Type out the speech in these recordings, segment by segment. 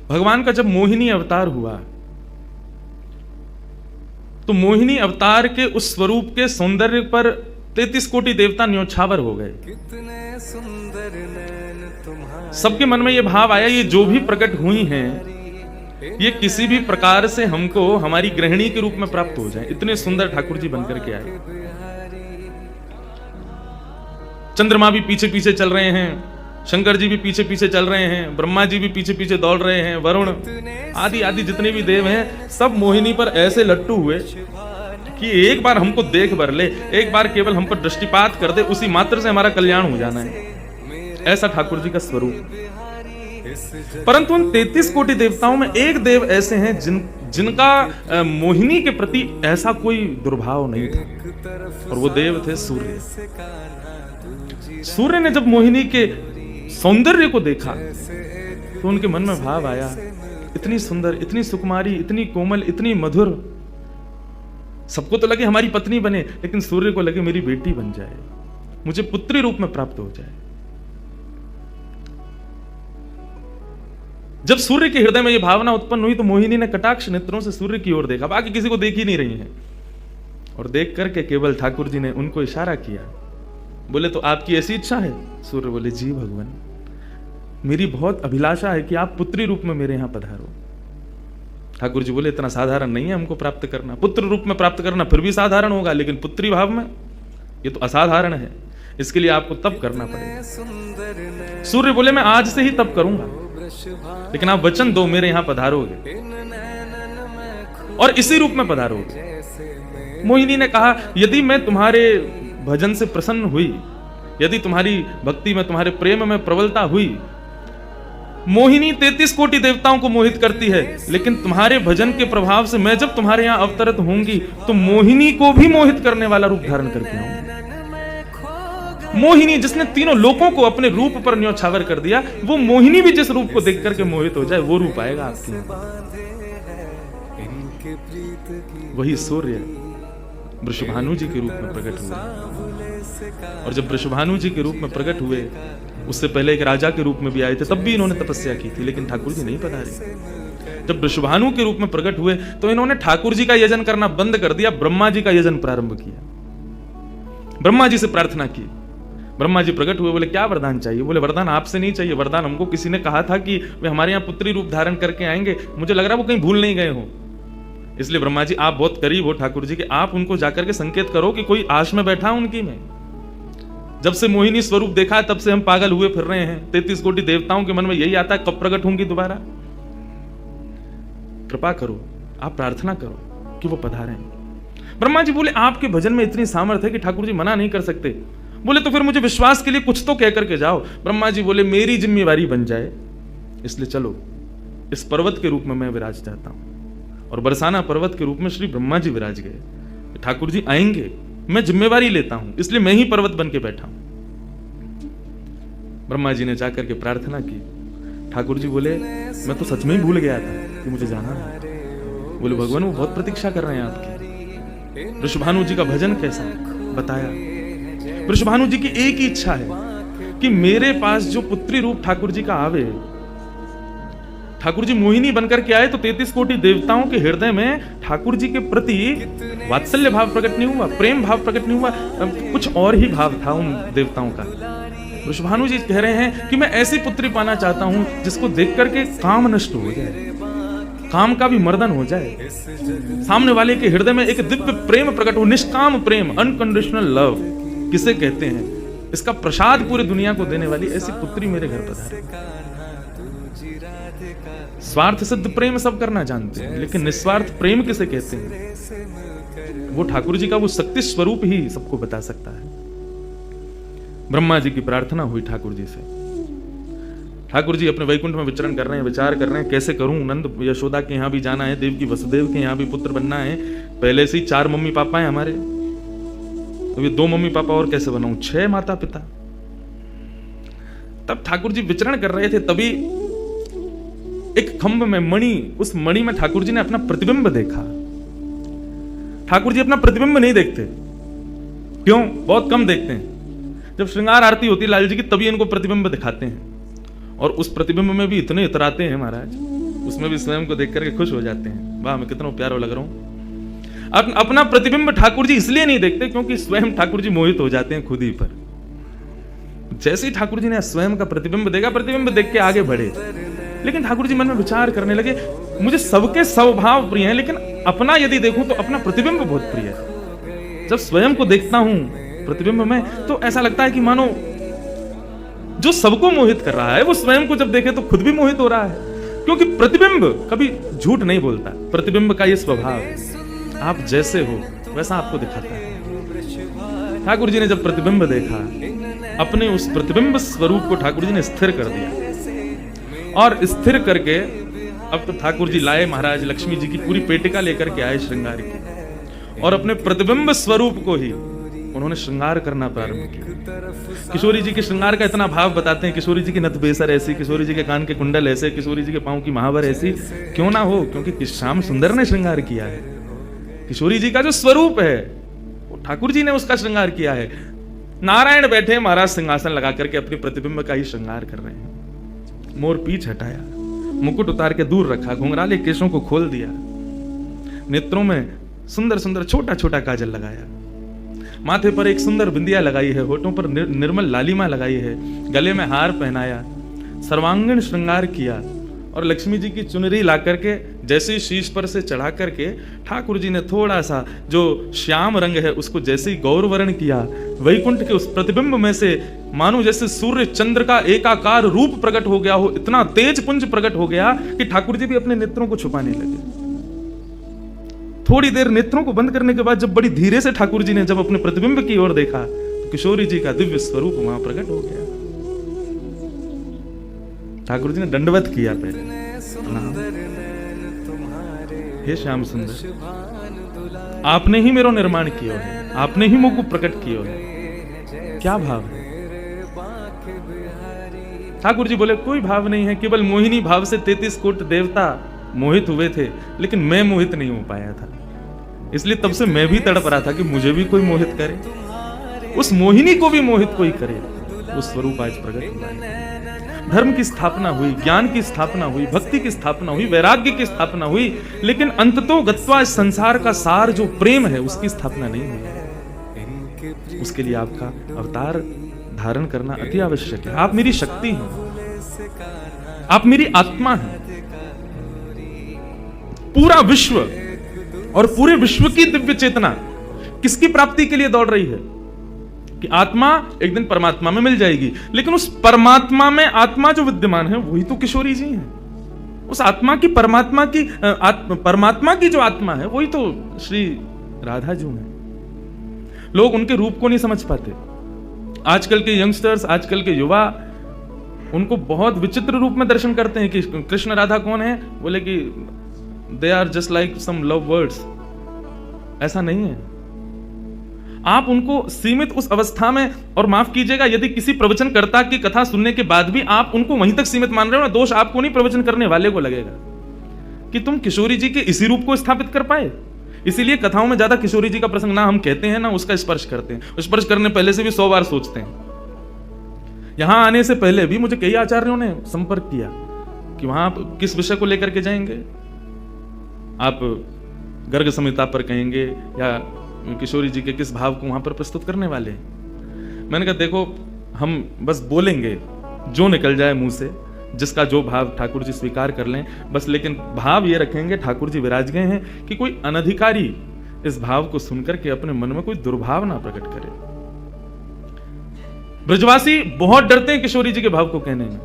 भगवान का जब मोहिनी अवतार हुआ तो मोहिनी अवतार के उस स्वरूप के सौंदर्य पर 33 कोटि देवता न्योछावर हो गए। सबके मन में यह भाव आया, ये जो भी प्रकट हुई हैं ये किसी भी प्रकार से हमको हमारी गृहिणी के रूप में प्राप्त हो जाए। इतने सुंदर ठाकुर जी बनकर के आए। चंद्रमा भी पीछे पीछे चल रहे हैं, शंकर जी भी पीछे पीछे चल रहे हैं, ब्रह्मा जी भी पीछे पीछे दौड़ रहे हैं, वरुण आदि आदि जितने भी देव हैं सब मोहिनी पर ऐसे लट्टू हुए कि एक बार हमको देख भर ले, एक बार केवल हम पर दृष्टिपात कर दे, उसी मात्र से हमारा कल्याण हो जाना है। ऐसा ठाकुर जी का स्वरूप। परंतु उन 33 कोटि देवताओं में एक देव ऐसे हैं जिनका मोहिनी के प्रति ऐसा कोई दुर्भाव नहीं था, और वो देव थे सूर्य। सूर्य ने जब मोहिनी के सौंदर्य को देखा तो उनके मन में भाव आया, इतनी सुंदर, इतनी सुकुमारी, इतनी कोमल, इतनी मधुर। सबको तो लगे हमारी पत्नी बने, लेकिन सूर्य को लगे मेरी बेटी बन जाए, मुझे पुत्री रूप में प्राप्त हो जाए। जब सूर्य के हृदय में यह भावना उत्पन्न हुई तो मोहिनी ने कटाक्ष नेत्रों से सूर्य की ओर देखा, बाकी किसी को देख ही नहीं रही है, और देख करके केवल ठाकुर जी ने उनको इशारा किया। बोले तो आपकी ऐसी इच्छा है? सूर्य बोले जी भगवान, मेरी बहुत अभिलाषा है कि आप पुत्री रूप में मेरे यहां पधारो। ठाकुर जी बोले इतना साधारण नहीं है हमको प्राप्त करना, पुत्र रूप में प्राप्त करना फिर भी साधारण होगा, लेकिन पुत्री भाव में ये तो असाधारण है, इसके लिए आपको तप करना पड़ेगा। सूर्य बोले मैं आज से ही तप करूंगा, लेकिन आप वचन दो मेरे यहां पधारोगे और इसी रूप में पधारोगे। मोहिनी ने कहा यदि मैं तुम्हारे भजन से प्रसन्न हुई, यदि तुम्हारी भक्ति में, तुम्हारे प्रेम में प्रबलता हुई, मोहिनी 33 कोटि देवताओं को मोहित करती है, लेकिन तुम्हारे भजन के प्रभाव से मैं जब तुम्हारे यहां अवतरित होंगी तो मोहिनी को भी मोहित करने वाला रूप धारण करके आऊंगी। मोहिनी जिसने तीनों लोकों को अपने रूप पर न्योछावर कर दिया, वो मोहिनी भी जिस रूप को देख करके मोहित हो जाए, वो रूप आएगा आपके। वही सूर्य वृषभानु जी के रूप में प्रकट हुए, और जब वृषभानु जी के रूप में प्रकट हुए, उससे पहले एक राजा के रूप में भी आए थे, तब भी इन्होंने तपस्या की थी, लेकिन ठाकुर जी नहीं पधारे। जब वृषभानु के रूप में प्रकट हुए तो इन्होंने ठाकुर जी का यजन करना बंद कर दिया, ब्रह्मा जी का यजन प्रारंभ किया। ब्रह्मा जी से प्रार्थना की, ब्रह्मा जी प्रकट हुए, बोले क्या वरदान चाहिए? बोले वरदान आपसे नहीं चाहिए, वरदान हमको किसी ने कहा था कि वे हमारे यहाँ पुत्री रूप धारण करके आएंगे, मुझे लग रहा है वो कहीं भूल नहीं गए हो, इसलिए ब्रह्मा जी आप बहुत करीब हो ठाकुर जी के, आप उनको जाकर के संकेत करो कि कोई आश में बैठा उनकी में। जब से मोहिनी स्वरूप देखा तब से हम पागल हुए फिर रहे हैं, 33 कोटि देवताओं के मन में यही आता है कब प्रकट होंगी दोबारा, कृपा करो, आप प्रार्थना करो कि वो पधारें। ब्रह्मा जी बोले आपके भजन में इतनी सामर्थ्य है कि ठाकुर जी मना नहीं कर सकते। बोले तो फिर मुझे विश्वास के लिए कुछ तो कह करके जाओ। ब्रह्मा जी बोले मेरी जिम्मेवारी बन जाए, इसलिए चलो इस पर्वत के रूप में मैं विराज चाहता हूं। और बरसाना पर्वत के रूप में श्री ब्रह्मा जी विराज गए। ठाकुर जी आएंगे, मैं जिम्मेवारी लेता हूं, इसलिए मैं ही पर्वत बन के बैठा हूं। ब्रह्मा जी ने जाकर के प्रार्थना की। ठाकुर जी बोले मैं तो सच में ही भूल गया था कि मुझे जाना है। बोले भगवान वो बहुत प्रतीक्षा कर रहे हैं आपकी। वृषभानु जी का भजन कैसा बताया। वृषभानु जी की एक ही इच्छा है कि मेरे पास जो पुत्री रूप ठाकुर जी का आवे, ठाकुर जी मोहिनी बनकर के आए तो 33 कोटि देवताओं के हृदय में ठाकुर जी के प्रति वात्सल्य भाव प्रकट नहीं हुआ, प्रेम भाव प्रकट नहीं हुआ, कुछ और ही भाव था उन देवताओं का। वृषभानु जी कह रहे हैं कि मैं ऐसी पुत्री पाना चाहता हूं जिसको देख करके काम नष्ट हो जाए, काम का भी मर्दन हो जाए, सामने वाले के हृदय में एक दिव्य प्रेम प्रकट हो, निष्काम प्रेम, अनकंडीशनल लव किसे कहते हैं, इसका प्रसाद पूरी दुनिया को देने वाली ऐसी पुत्री मेरे घर पधारे। स्वार्थ सिद्ध प्रेम सब करना जानते हैं, लेकिन निस्वार्थ प्रेम किसे कहते हैं, वो ठाकुर जी का वो शक्ति स्वरूप ही सबको बता सकता है। ब्रह्मा जी की प्रार्थना हुई ठाकुर जी से। ठाकुर जी अपने वैकुंठ में विचरण कर रहे हैं, विचार कर रहे हैं कैसे करूं, नंद यशोदा के यहां भी जाना है, देव की वसुदेव के यहां भी पुत्र बनना है, पहले से ही 4 मम्मी पापा हैं हमारे, तो ये 2 मम्मी पापा और कैसे बनाऊं, 6 माता पिता। तब ठाकुर जी विचरण कर रहे थे, तभी एक खंभ में मणि, उस मणि में ठाकुर जी ने अपना प्रतिबिंब देखा। ठाकुर जी अपना प्रतिबिंब नहीं देखते, क्यों? बहुत कम देखते हैं। जब श्रृंगार आरती होती है लाल जी की तभी इनको प्रतिबिंब दिखाते हैं, और उस प्रतिबिंब में भी इतने इतराते हैं महाराज। उसमें भी स्वयं को देख करके खुश हो जाते हैं, वाह मैं कितना प्यारा लग रहा हूं। अपना प्रतिबिंब ठाकुर जी इसलिए नहीं देखते क्योंकि स्वयं ठाकुर जी मोहित हो जाते हैं खुद ही पर। जैसे ही ठाकुर जी ने स्वयं का प्रतिबिंब देखा, प्रतिबिंब देख के आगे बढ़े, लेकिन ठाकुर जी मन में विचार करने लगे, मुझे सबके स्वभाव प्रिय हैं, लेकिन अपना यदि देखूं तो अपना प्रतिबिंब बहुत प्रिय है। जब स्वयं को देखता हूं प्रतिबिंब में तो ऐसा लगता है कि मानो जो सबको मोहित कर रहा है वो स्वयं को जब देखे तो खुद भी मोहित हो रहा है, क्योंकि प्रतिबिंब कभी झूठ नहीं बोलता। प्रतिबिंब का ये स्वभाव, आप जैसे हो वैसा आपको दिखाता है। ठाकुर जी ने जब प्रतिबिंब देखा, अपने उस प्रतिबिंब स्वरूप को ठाकुर जी ने स्थिर कर दिया, और स्थिर करके अब तो ठाकुर जी लाए महाराज लक्ष्मी जी की पूरी पेटिका लेकर के आए श्रृंगार की, और अपने प्रतिबिंब स्वरूप को ही उन्होंने श्रृंगार करना प्रारंभ किया। किशोरी जी के श्रृंगार का इतना भाव बताते हैं, किशोरी जी की नथबेसर ऐसी, किशोरी जी के कान के कुंडल ऐसे, किशोरी जी के पांव की महावर ऐसी क्यों ना हो, क्योंकि श्याम सुंदर ने श्रृंगार किया है। किशोरी जी का जो स्वरूप है वो ठाकुर जी ने उसका श्रृंगार किया है। नारायण बैठे महाराज सिंहासन लगा करके अपने प्रतिबिंब का ही श्रृंगार कर रहे हैं। मोर पीछ हटाया, मुकुट उतार के दूर रखा, घुंघराले केशों को खोल दिया, नेत्रों में सुंदर सुंदर छोटा छोटा काजल लगाया, माथे पर एक सुंदर बिंदिया लगाई है, होठों पर निर्मल लालिमा लगाई है, गले में हार पहनाया, सर्वांगीण श्रृंगार किया, और लक्ष्मी जी की चुनरी ला करके जैसे ही शीश पर से चढ़ा करके ठाकुर जी ने थोड़ा सा जो श्याम रंग है उसको जैसे ही गौरवर्ण किया, वैकुंठ के उस प्रतिबिंब में से मानो जैसे सूर्य चंद्र का एकाकार रूप प्रकट हो गया हो, इतना तेज पुंज प्रकट हो गया कि ठाकुर जी भी अपने नेत्रों को छुपाने लगे। थोड़ी देर नेत्रों को बंद करने के बाद जब बड़ी धीरे से ठाकुर जी ने जब अपने प्रतिबिंब की ओर देखा तो किशोरी जी का दिव्य स्वरूप वहां प्रकट हो गया। ठाकुर जी ने दंडवत किया पहले, हे श्याम सुंदर, आपने ही मेरो निर्माण किया है, आपने ही मुझको प्रकट किया है, क्या भाव है? ठाकुर जी बोले कोई भाव नहीं है, केवल मोहिनी भाव से 33 कोट देवता मोहित हुए थे, लेकिन मैं मोहित नहीं हो पाया था, इसलिए तब से मैं भी तड़प रहा था कि मुझे भी कोई मोहित करे, उस मोहिनी को भी मोहित कोई करे। वो स्वरूप आज प्रकट हुआ। धर्म की स्थापना हुई, ज्ञान की स्थापना हुई, भक्ति की स्थापना हुई, वैराग्य की स्थापना हुई, लेकिन अंततो गत्वा इस संसार का सार जो प्रेम है उसकी स्थापना नहीं हुई। उसके लिए आपका अवतार धारण करना अति आवश्यक है। आप मेरी शक्ति हैं, आप मेरी आत्मा हैं। पूरा विश्व और पूरे विश्व की दिव्य चेतना किसकी प्राप्ति के लिए दौड़ रही है कि आत्मा एक दिन परमात्मा में मिल जाएगी, लेकिन उस परमात्मा में आत्मा जो विद्यमान है वही तो किशोरी जी हैं। उस आत्मा की परमात्मा की जो आत्मा है वही तो श्री राधा जी हैं। लोग उनके रूप को नहीं समझ पाते। आजकल के यंगस्टर्स, आजकल के युवा उनको बहुत विचित्र रूप में दर्शन करते हैं कि कृष्ण राधा कौन है, बोले कि they are just like some love words. ऐसा नहीं है। आप उनको सीमित उस अवस्था में, और माफ कीजिएगा यदि किसी प्रवचनकर्ता की कथा सुनने के बाद भी आप उनको वहीं तक सीमित मान रहे हो ना, दोष आपको नहीं, प्रवचन करने वाले को लगेगा कि तुम किशोरी जी के इसी रूप को स्थापित कर पाए। इसीलिए कथाओं में ज्यादा किशोरी जी का प्रसंग ना हम कहते हैं ना उसका स्पर्श करते हैं। स्पर्श करने पहले से भी 100 बार सोचते हैं। यहां आने से पहले भी मुझे कई आचार्यों ने संपर्क किया कि वहां आप किस विषय को लेकर के जाएंगे, आप गर्ग संहिता पर कहेंगे या किशोरी जी के किस भाव को वहां पर प्रस्तुत करने वाले हैं। मैंने कहा देखो हम बस बोलेंगे जो निकल जाए मुंह से, जिसका जो भाव ठाकुर जी स्वीकार कर लें बस, लेकिन भाव ये रखेंगे ठाकुर जी विराज गए हैं कि कोई अनधिकारी इस भाव को सुनकर के अपने मन में कोई दुर्भाव ना प्रकट करे। ब्रजवासी बहुत डरते हैं किशोरी जी के भाव को कहने में,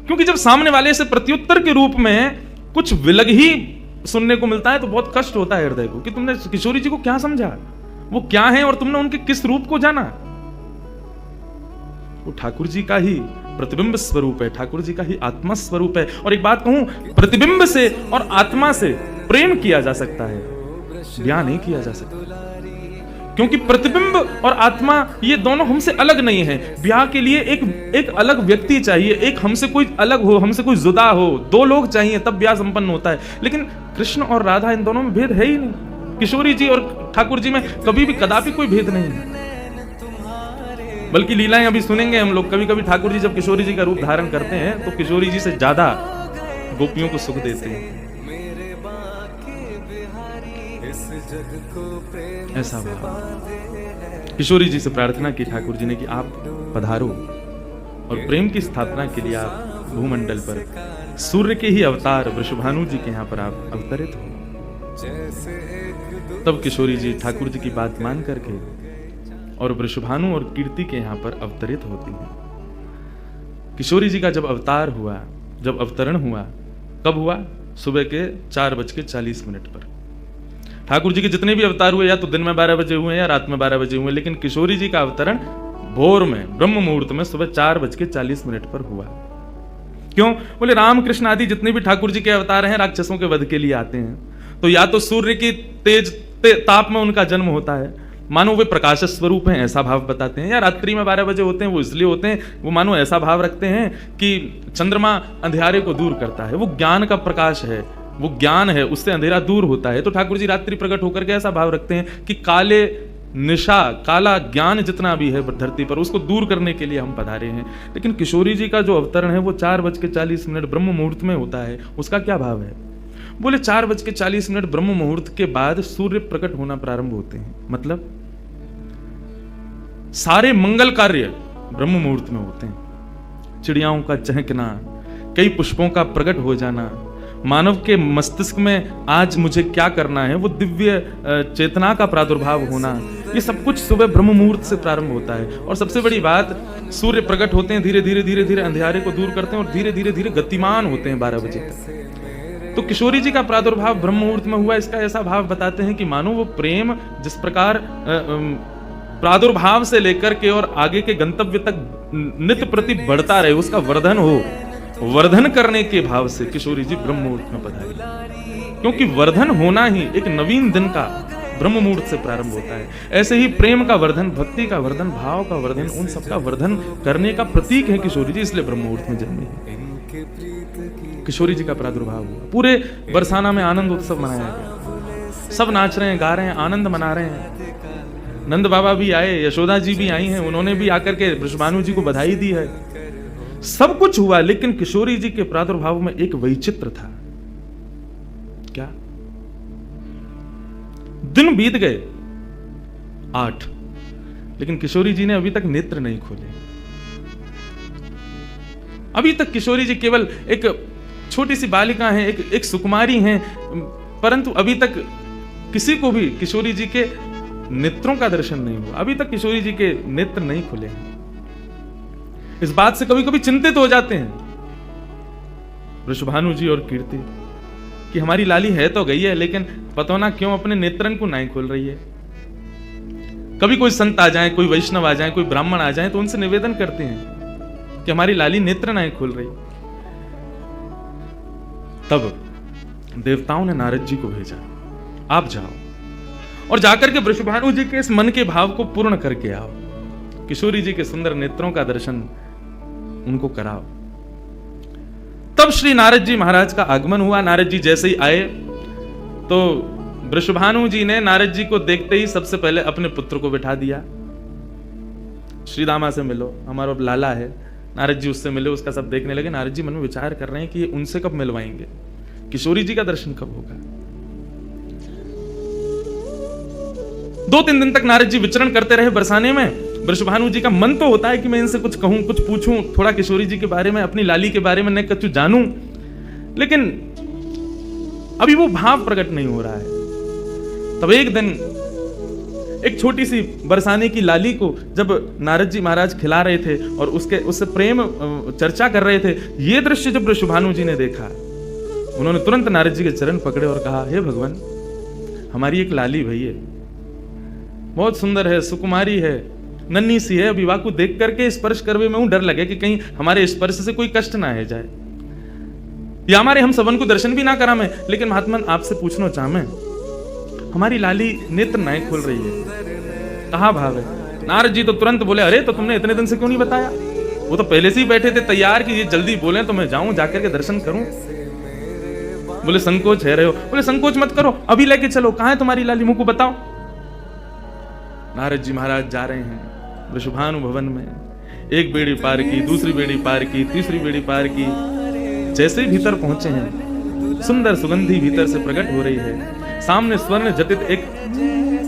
क्योंकि जब सामने वाले से प्रत्युत्तर के रूप में कुछ विलग ही सुनने को मिलता है तो बहुत कष्ट होता है हृदय को कि तुमने किशोरी जी को क्या समझा, वो क्या है और तुमने उनके किस रूप को जाना। वो ठाकुर जी का ही प्रतिबिंब स्वरूप है, ठाकुर जी का ही आत्मा स्वरूप है। और एक बात कहूं, प्रतिबिंब से और आत्मा से प्रेम किया जा सकता है, ब्याह नहीं किया जा सकता, क्योंकि प्रतिबिंब और आत्मा ये दोनों हमसे अलग नहीं है। ब्याह के लिए एक अलग व्यक्ति चाहिए, एक हमसे कोई अलग हो, हमसे कोई जुदा हो, 2 लोग चाहिए तब ब्याह संपन्न होता है। लेकिन कृष्ण और राधा इन दोनों में भेद है ही नहीं। किशोरी जी और ठाकुर जी में कभी भी कदापि कोई भेद नहीं है। बल्कि लीलाएं अभी सुनेंगे हम लोग, कभी कभी ठाकुर जी जब किशोरी जी का रूप धारण करते हैं तो किशोरी जी से ज्यादा गोपियों को सुख देते हैं। ऐसा भाव किशोरी जी से प्रार्थना की ठाकुर जी ने कि आप पधारो और प्रेम की स्थापना के लिए आप भूमंडल पर सूर्य के ही अवतार वृषभानु जी के यहाँ पर आप अवतरित हो। तब किशोरी जी ठाकुर जी की बात मान करके और वृषभानु और कीर्ति के यहाँ पर अवतरित होती हैं। किशोरी जी का जब अवतार हुआ, जब अवतरण हुआ, कब हुआ? सुबह के 4:40 पर। ठाकुर जी के जितने भी अवतार हुए या तो दिन में 12 बजे हुए या रात में 12 बजे हुए, लेकिन किशोरी जी का अवतरण भोर में, ब्रह्म मुहूर्त में, सुबह 4:40 पर हुआ। क्यों? बोले रामकृष्ण आदि जितने भी ठाकुर जी के अवतार हैं राक्षसों के वध के लिए आते हैं, तो या तो सूर्य की तेज ताप में उनका जन्म होता है, मानो वे प्रकाश स्वरूप हैं, ऐसा भाव बताते हैं, या रात्रि में 12 बजे होते हैं, वो इसलिए होते हैं, वो मानो ऐसा भाव रखते हैं कि चंद्रमा अंधेरे को दूर करता है, वो ज्ञान का प्रकाश है, वो ज्ञान है, उससे अंधेरा दूर होता है। तो ठाकुर जी रात्रि प्रकट होकर के ऐसा भाव रखते हैं कि काले निशा, काला ज्ञान जितना भी है धरती पर, उसको दूर करने के लिए हम पधारे हैं। लेकिन किशोरी जी का जो अवतरण है वो 4:40 ब्रह्म मुहूर्त में होता है। उसका क्या भाव है? बोले 4:40 ब्रह्म मुहूर्त के बाद सूर्य प्रकट होना प्रारंभ होते हैं। मतलब सारे मंगल कार्य ब्रह्म मुहूर्त में होते हैं। चिड़ियाओं का चहकना, कई पुष्पों का प्रकट हो जाना, मानव के मस्तिष्क में आज मुझे क्या करना है, वो दिव्य चेतना का प्रादुर्भाव होना, ये सब कुछ सुबह ब्रह्म मुहूर्त से प्रारंभ होता है। और सबसे बड़ी बात, सूर्य प्रकट होते हैं, धीरे धीरे धीरे धीरे अंधेरे को दूर करते हैं और धीरे धीरे धीरे गतिमान होते हैं 12 बजे तक। तो किशोरी जी का प्रादुर्भाव ब्रह्म मुहूर्त में हुआ, इसका ऐसा भाव बताते हैं कि मानो वो प्रेम जिस प्रकार प्रादुर्भाव से लेकर के और आगे के गंतव्य तक नित्य प्रति बढ़ता रहे, उसका वर्धन हो, वर्धन करने के भाव से किशोरी जी ब्रह्म मुहूर्त में पधारी। क्योंकि वर्धन होना ही एक नवीन दिन का ब्रह्म मुहूर्त से प्रारंभ होता है। ऐसे ही प्रेम का वर्धन, भक्ति का वर्धन, भाव का वर्धन, उन सबका वर्धन करने का प्रतीक है किशोरी जी, इसलिए ब्रह्म मुहूर्त में जन्मे। किशोरी जी का प्रादुर्भाव हुआ, पूरे बरसाना में आनंद उत्सव मनाया गया, सब नाच रहे हैं, गा रहे हैं, आनंद मना रहे हैं। नंद बाबा भी आए, यशोदा जी भी आई हैं, उन्होंने भी आकर के वृषभानु जी को बधाई दी है। सब कुछ हुआ, लेकिन किशोरी जी के प्रादुर्भाव में एक वैचित्र था। क्या? दिन बीत गए 8, लेकिन किशोरी जी ने अभी तक नेत्र नहीं खोले। अभी तक किशोरी जी केवल एक छोटी सी बालिका हैं, एक सुकुमारी हैं, परंतु अभी तक किसी को भी किशोरी जी के नेत्रों का दर्शन नहीं हुआ। अभी तक किशोरी जी के नेत्र नहीं खुले हैं। इस बात से कभी कभी चिंतित हो जाते हैं वृषभानु जी और कीर्ति कि हमारी लाली है तो गई है, लेकिन पता ना क्यों अपने नेत्रन को नहीं खोल रही है। कभी कोई संत आ जाए, कोई वैष्णव आ जाए, कोई ब्राह्मण आ जाए, तो उनसे निवेदन करते हैं कि हमारी लाली नेत्र नहीं खोल रही। तब देवताओं ने नारद जी को भेजा, आप जाओ और जाकर के वृषभानु जी के इस मन के भाव को पूर्ण करके आओ, किशोरी जी के सुंदर नेत्रों का दर्शन उनको कराओ। तब श्री नारद जी महाराज का आगमन हुआ। नारद जी जैसे ही आए तो वृषभानु जी ने नारद जी को देखते ही सबसे पहले अपने पुत्र को बिठा दिया। श्री दामा से मिलो, हमारा लाला है। नारद जी उससे मिले, उसका सब देखने लगे। नारद जी मन में विचार कर रहे हैं कि उनसे कब मिलवाएंगे, किशोरी जी का दर्शन कब होगा। 2-3 दिन तक नारद जी विचरण करते रहे बरसाने में। वृषभानु जी का मन तो होता है कि मैं इनसे कुछ कहूं, कुछ पूछूं, थोड़ा किशोरी जी के बारे में, अपनी लाली के बारे में न कुछ जानूं, लेकिन अभी वो भाव प्रकट नहीं हो रहा है। तब एक दिन एक छोटी सी बरसाने की लाली को जब नारद जी महाराज खिला रहे थे और उससे प्रेम चर्चा कर रहे थे, ये दृश्य जब वृषभानु जी ने देखा, उन्होंने तुरंत नारद जी के चरण पकड़े और कहा, हे भगवान, हमारी एक लाली भई है, बहुत सुंदर है, सुकुमारी है, नन्ही सी है। अभी को देख करके स्पर्श करवे में डर लगे कि कहीं हमारे स्पर्श से कोई कष्ट ना है जाए, या हमारे हम सबन को दर्शन भी ना करा मैं। लेकिन महात्मन आपसे पूछना चाहे, हमारी लाली नेत्र नहीं खोल रही है, कहाँ भाव है? नारद जी तो तुरंत बोले, अरे तो तुमने इतने दिन से क्यों नहीं बताया? वो तो पहले से ही बैठे थे तैयार कि ये जल्दी बोले तो मैं जाऊं, जाकर के दर्शन करूं। बोले संकोच है रहे हो। बोले संकोच मत करो, अभी लेके चलो, कहाँ है तुम्हारी लाली, मुझको बताओ। नारद जी महाराज जा रहे हैं वृषभानु भवन में। एक बेड़ी पार की, दूसरी बेड़ी पार की, तीसरी बेड़ी पार की, जैसे ही भीतर पहुंचे हैं, सुंदर सुगंधी भीतर से प्रकट हो रही है। सामने स्वर्ण जटित एक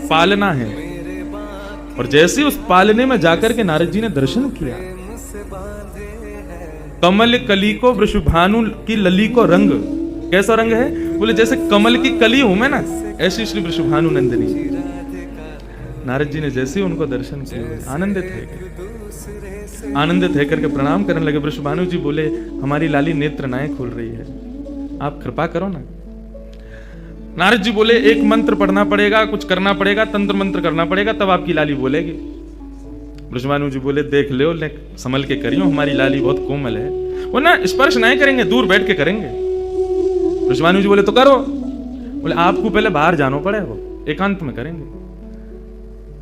पालना है, और जैसे ही उस पालने में जाकर के नारद जी ने दर्शन किया, कमल कली को वृषभानु की लली को रंग, कैसा रंग है? बोले जैसे कमल की कली हूं मैं ना, ऐसी श्री वृषभानु नंदिनी। नारद जी ने जैसे ही उनको दर्शन किया, आनंदित है, आनंदित है करके प्रणाम करने लगे। वृषभानु जी बोले, हमारी लाली नेत्र नाएं खोल रही है, आप कृपा करो ना। नारद जी बोले, एक मंत्र पढ़ना पड़ेगा, कुछ करना पड़ेगा, तंत्र मंत्र करना पड़ेगा, तब आपकी लाली बोलेगी। वृषभानु जी बोले, देख लो, संभल के करियो, हमारी लाली बहुत कोमल है, वो ना स्पर्श नहीं करेंगे, दूर बैठ के करेंगे। वृषभानु जी बोले, तो करो। बोले, आपको पहले बाहर जाना पड़ेगा, एकांत में करेंगे।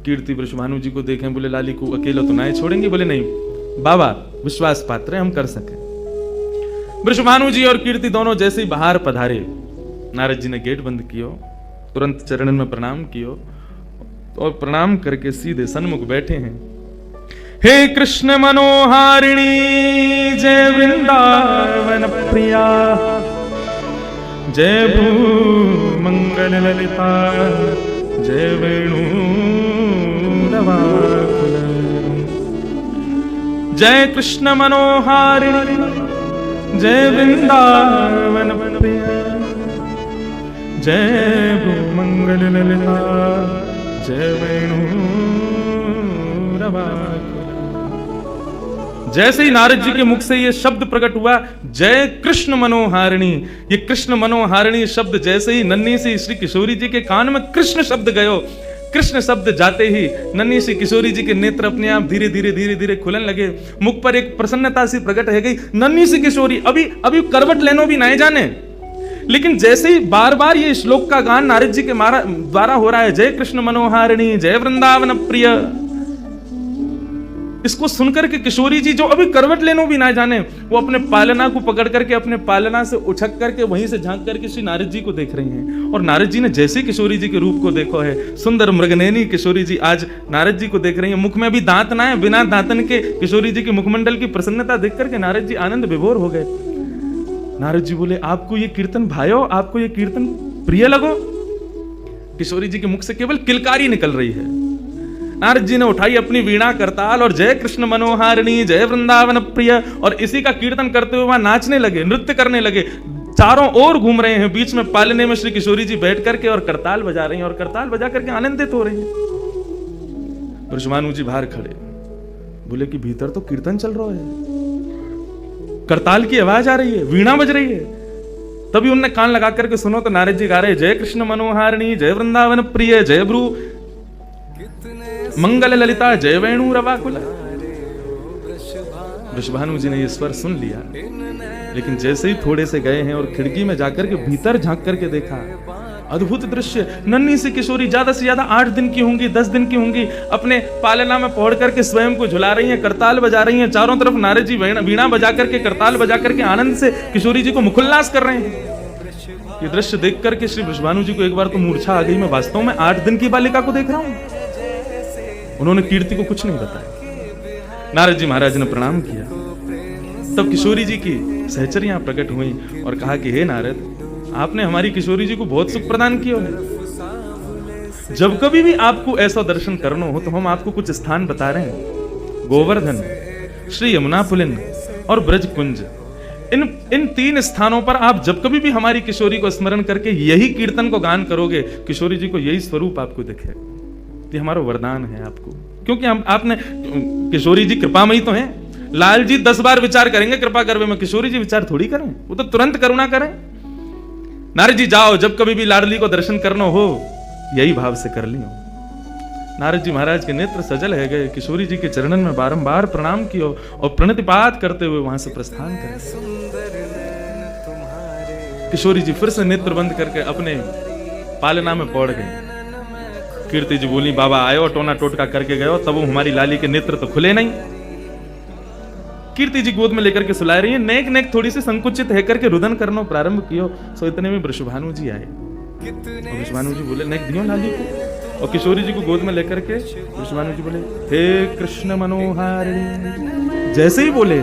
कीर्ति वृषभानु जी को देखें, बोले, लाली को अकेला तो नहीं छोड़ेंगे? बोले, नहीं बाबा, विश्वास पात्र है, हम कर सके। वृषभानु जी और कीर्ति दोनों जैसे ही बाहर पधारे, नारद जी ने गेट बंद कियो, तुरंत चरणन में प्रणाम कियो, और प्रणाम करके सीधे सन्मुख बैठे हैं। हे कृष्ण मनोहारिणी जय वृंदावन प्रिया, जय भू मंगल ललिता, जय वेणु नवाकुल, जय कृष्ण मनोहारिणी जय वृंदावन प्रिया, जय भू मंगल ललिता, जय वेणु नवाकुल। जैसे ही नारद जी के मुख से ये शब्द प्रकट हुआ, जय कृष्ण मनोहारिणी, ये कृष्ण मनोहारिणी शब्द जैसे ही नन्ही सी श्री किशोरी जी के कान में कृष्ण शब्द गयो, कृष्ण शब्द जाते ही नन्ही सी किशोरी जी के नेत्र अपने आप धीरे धीरे धीरे धीरे खुलन लगे, मुख पर एक प्रसन्नता सी प्रकट हो गई। नन्ही सी किशोरी अभी करवट लेनो भी नहीं जाने, लेकिन जैसे ही बार बार ये श्लोक का गान नारद जी के द्वारा हो रहा है, जय कृष्ण मनोहारिणी जय वृंदावन प्रिय, इसको सुनकर के किशोरी जी जो अभी करवट लेनो भी ना जाने, वो अपने पालना को पकड़ करके अपने पालना से उछक करके वहीं से झांक करके श्री नारद जी को देख रही हैं। और नारद जी ने जैसे किशोरी जी के रूप को देखो है, सुंदर मृगनयनी किशोरी जी आज नारद जी को देख रही हैं। मुख में अभी दांत ना है, बिना दांतन के किशोरी जी के मुखमंडल की प्रसन्नता देख करके नारद जी आनंद विभोर हो गए। नारद जी बोले, आपको ये कीर्तन भायो, आपको ये कीर्तन प्रिय लगो? किशोरी जी के मुख से केवल किलकारी निकल रही है। नारद जी ने उठाई अपनी वीणा करताल और जय कृष्ण मनोहारिणी जय वृंदावन प्रिय, और इसी का कीर्तन करते हुए वहां नाचने लगे, नृत्य करने लगे, चारों ओर घूम रहे हैं। बीच में पालने में श्री किशोरी जी बैठ करके और करताल बजा रही हैं, और करताल बजा करके आनंदित हो रही हैं। वृषभानु जी बाहर खड़े बोले कि भीतर तो कीर्तन चल रहा है, करताल की आवाज आ रही है, वीणा बज रही है। तभी उनने कान लगा करके सुनो तो नारद जी गा रहे, जय कृष्ण मनोहारिणी जय वृंदावन प्रिय, जय भ्रू मंगल ललिता, जय वेणु रवाकुल। वृषभानु जी ने ये स्वर सुन लिया, लेकिन जैसे ही थोड़े से गए हैं और खिड़की में जाकर के भीतर झांक करके देखा, अद्भुत दृश्य। नन्ही सी किशोरी ज्यादा से ज्यादा 8 दिन की होंगी, 10 दिन की होंगी, अपने पालना में पहुंच करके स्वयं को झुला रही हैं, करताल बजा रही हैं। चारों तरफ नारद जी वीणा बजा करके, करताल बजा करके आनंद से किशोरी जी को मुखोल्लास कर रहे हैं। ये दृश्य देख करके श्री वृषभानु जी को एक बार तो मूर्छा आ गई, मैं वास्तव में 8 दिन की बालिका को देख रहा हूं। उन्होंने कीर्ति को कुछ नहीं बताया। नारद जी महाराज ने प्रणाम किया, तब किशोरी जी की सहचरियां प्रकट हुई और कहा कि हे नारद, आपने हमारी किशोरी जी को बहुत सुख प्रदान किया है। जब कभी भी आपको ऐसा दर्शन करना हो तो हम आपको कुछ स्थान बता रहे हैं, गोवर्धन, श्री यमुना पुलिन और ब्रज कुंज। इन 3 स्थानों पर आप जब कभी भी हमारी किशोरी को स्मरण करके यही कीर्तन को गान करोगे, किशोरी जी को यही स्वरूप आपको दिखे। ये हमारा वरदान है आपको, क्योंकि हम आपने किशोरी जी कृपामयी तो हैं। लाल जी 10 बार विचार करेंगे कृपा करवे में, किशोरी जी विचार थोड़ी करें, वो तो तुरंत करुणा करें। नारद जी जाओ, जब कभी भी लाडली को दर्शन करना हो यही भाव से कर लियो। नारद जी महाराज के नेत्र सजल है गए, किशोरी जी के चरणन में बारंबार प्रणाम कियो और प्रणतिपात करते हुए वहां से प्रस्थान कर। किशोरी जी फिर से नेत्र बंद करके अपने पालना में पौड़ गए। कीर्ति जी बोली, बाबा आयो, टोना टोटका करके गयो, तब वो हमारी लाली के नेत्र तो खुले नहीं। कीर्ति जी गोद में लेकर के सुला रही है, नेक नेक थोड़ी सी संकुचित है करके रुदन करना प्रारंभ कियो। सो इतने में वृषभानु जी आए और वृषभानु जी बोले, नेक दियो लाली को, और किशोरी जी को गोद में लेकर के वृषभानु जी बोले, हे कृष्ण मनोहारिणी। जैसे ही बोले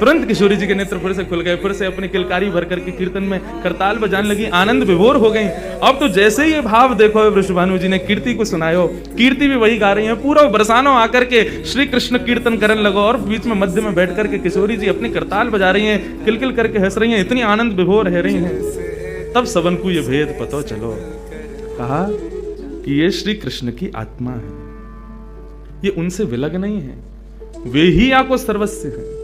तुरंत किशोरी जी के नेत्र फिर से खुल गए, फिर से अपनी किलकारी भर करके कीर्तन में करताल बजाने लगी, आनंद विभोर हो गई। अब तो जैसे ही ये भाव देखो वृषभानु जी ने कीर्ति को सुनायो, कीर्ति भी वही गा रही है, पूरा बरसानो आकर के श्री कृष्ण कीर्तन करने लगो, और बीच में मध्य में बैठ करके किशोरी जी अपनी करताल बजा रही हैं, किलकिल करके हंस रही हैं, इतनी आनंद विभोर रह रही हैं। तब सबन को ये भेद पता चलो, कहा कि ये श्री कृष्ण की आत्मा है, ये उनसे विलग नहीं है, वे ही आपको सर्वस्व है।